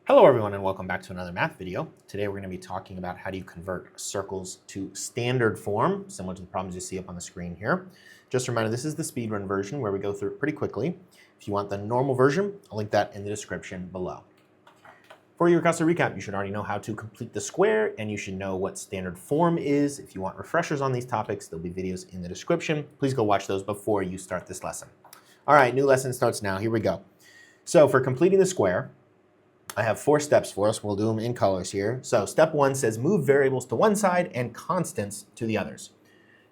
Hello everyone and welcome back to another math video. Today we're going to be talking about how do you convert circles to standard form, similar to the problems you see up on the screen here. Just a reminder, this is the speedrun version where we go through it pretty quickly. If you want the normal version, I'll link that in the description below. For your Ricasso Recap, you should already know how to complete the square and you should know what standard form is. If you want refreshers on these topics, there'll be videos in the description. Please go watch those before you start this lesson. All right, new lesson starts now. Here we go. So for completing the square, I have 4 steps for us. We'll do them in colors here. So step 1 says move variables to one side and constants to the others.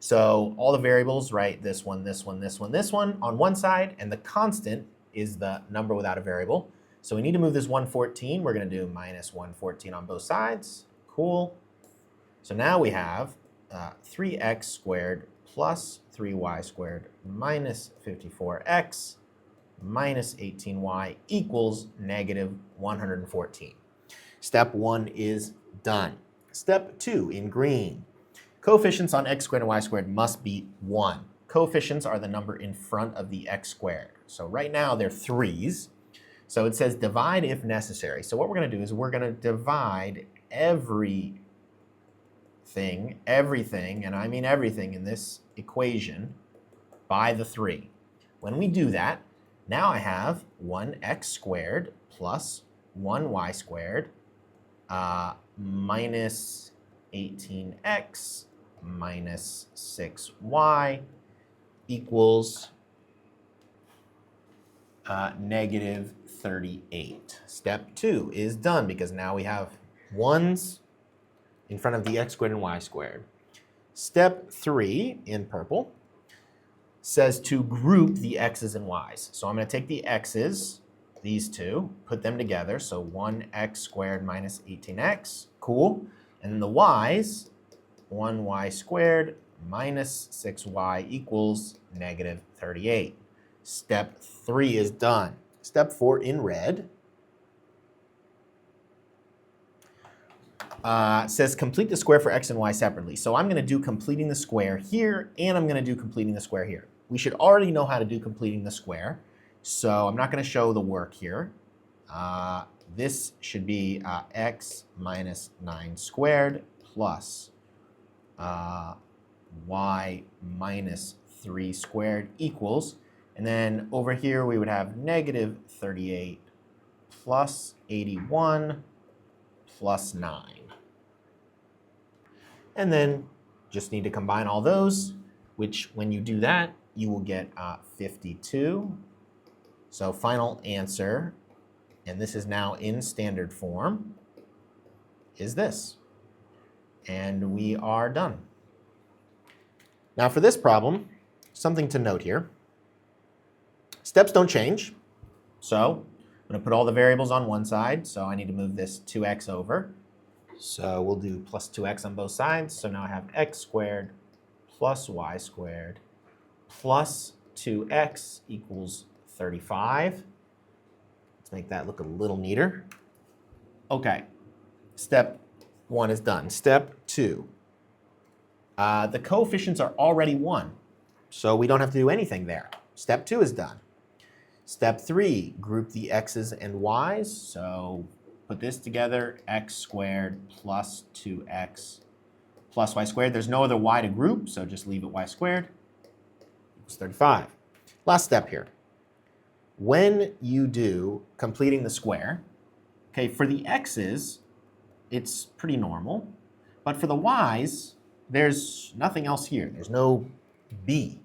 So all the variables, right, this one, this one, this one, this one on one side, and the constant is the number without a variable. So we need to move this 114. We're going to do minus 114 on both sides. Cool. So now we have 3x squared plus 3y squared minus 54x minus 18y equals negative 114. Step 1 is done. Step 2 in green. Coefficients on x squared and y squared must be 1. Coefficients are the number in front of the x squared. So right now they're 3's. So it says divide if necessary. So what we're going to do is we're going to divide everything, and I mean everything in this equation by the 3. When we do that, now I have 1x squared plus 1y squared minus 18x minus 6y equals negative 38. Step 2 is done because now we have 1's in front of the x squared and y squared. Step 3 in purple says to group the x's and y's. So I'm going to take the x's, these two, put them together. So 1x squared minus 18x, cool. And then the y's, 1y squared minus 6y equals negative 38. Step 3 is done. Step 4 in red says complete the square for x and y separately. So I'm going to do completing the square here, and I'm going to do completing the square here. We should already know how to do completing the square, so I'm not going to show the work here. This should be x minus 9 squared plus y minus 3 squared equals, and then over here we would have negative 38 plus 81 plus 9. And then just need to combine all those, which when you do that, you will get 52. So final answer, and this is now in standard form, is this. And we are done. Now for this problem, something to note here. Steps don't change. So I'm going to put all the variables on one side. So I need to move this 2x over. So we'll do plus 2x on both sides. So now I have x squared plus y squared plus 2x equals 35. Let's make that look a little neater. Okay, step 1 is done. Step 2. The coefficients are already 1, so we don't have to do anything there. Step 2 is done. Step 3, group the x's and y's. So put this together, x squared plus 2x plus y squared. There's no other y to group, so just leave it y squared equals 35. Last step here. When you do completing the square, okay, for the x's, it's pretty normal. But for the y's, there's nothing else here. There's no b.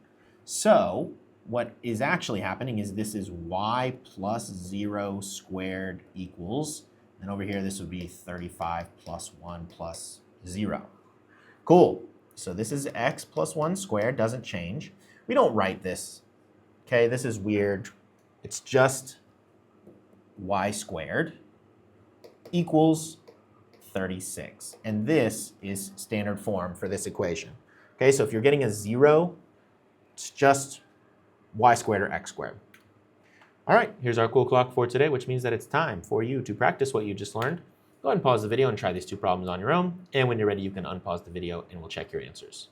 So what is actually happening is this is y plus 0 squared equals, and over here this would be 35 plus 1 plus 0. Cool. So this is x plus 1 squared, doesn't change. We don't write this. Okay, this is weird. It's just y squared equals 36. And this is standard form for this equation. Okay, so if you're getting a 0, it's just y squared or x squared. All right, here's our cool clock for today, which means that it's time for you to practice what you just learned. Go ahead and pause the video and try these 2 problems on your own. And when you're ready, you can unpause the video and we'll check your answers.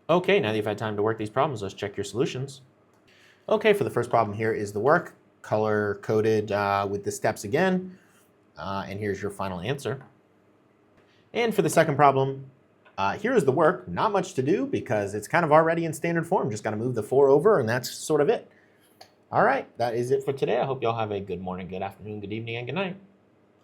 Okay, now that you've had time to work these problems, let's check your solutions. Okay, for the first problem here is the work. color-coded with the steps again. And here's your final answer. And for the second problem, here is the work. Not much to do because it's kind of already in standard form. Just got to move the 4 over, and that's sort of it. All right, that is it for today. I hope y'all have a good morning, good afternoon, good evening, and good night.